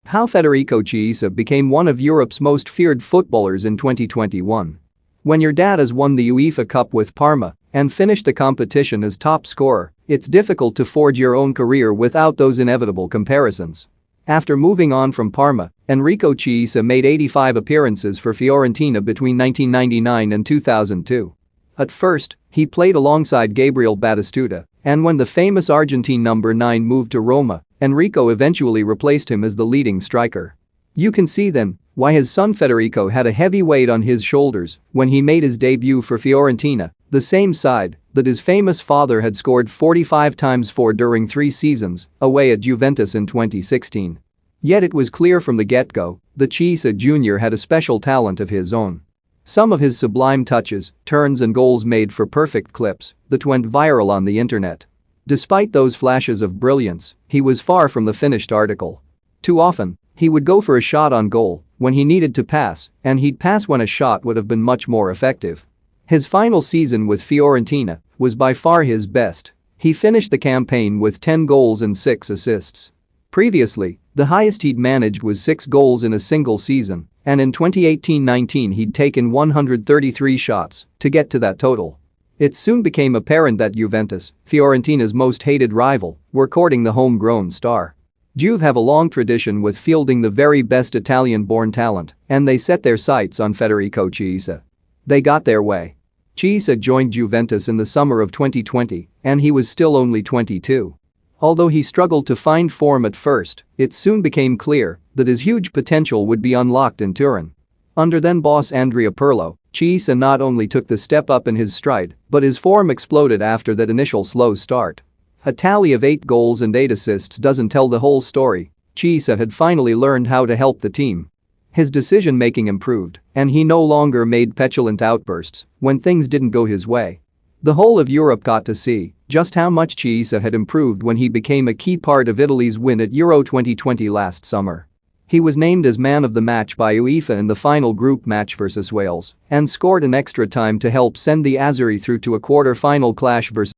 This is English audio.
How Federico Chiesa became one of Europe's most feared footballers in 2021. When your dad has won the UEFA Cup with Parma and finished the competition as top scorer, it's difficult to forge your own career without those inevitable comparisons. After moving on from Parma, Federico Chiesa made 85 appearances for Fiorentina between 1999 and 2002. At first, he played alongside Gabriel Batistuta, and when the famous Argentine number 9 moved to Roma, Enrico eventually replaced him as the leading striker. You can see then why his son Federico had a heavy weight on his shoulders when he made his debut for Fiorentina, the same side that his famous father had scored 45 times for during 3 seasons away at Juventus in 2016. Yet it was clear from the get-go that Chiesa Jr. had a special talent of his own. Some of his sublime touches, turns and goals made for perfect clips that went viral on the internet. Despite those flashes of brilliance, he was far from the finished article. Too often, he would go for a shot on goal when he needed to pass, and he'd pass when a shot would have been much more effective. His final season with Fiorentina was by far his best. He finished the campaign with 10 goals and 6 assists. Previously, the highest he'd managed was 6 goals in a single season, and in 2018-19 he'd taken 133 shots to get to that total. It soon became apparent that Juventus, Fiorentina's most hated rival, were courting the homegrown star. Juve have a long tradition with fielding the very best Italian-born talent, and they set their sights on Federico Chiesa. They got their way. Chiesa joined Juventus in the summer of 2020, and he was still only 22. Although he struggled to find form at first, it soon became clear that his huge potential would be unlocked in Turin. Under then-boss Andrea Pirlo, Chiesa not only took the step up in his stride, but his form exploded after that initial slow start. A tally of 8 goals and 8 assists doesn't tell the whole story. Chiesa had finally learned how to help the team. His decision-making improved, and he no longer made petulant outbursts when things didn't go his way. The whole of Europe got to see just how much Chiesa had improved when he became a key part of Italy's win at Euro 2020 last summer. He was named as man of the match by UEFA in the final group match versus Wales and scored in extra time to help send the Azzurri through to a quarter-final clash versus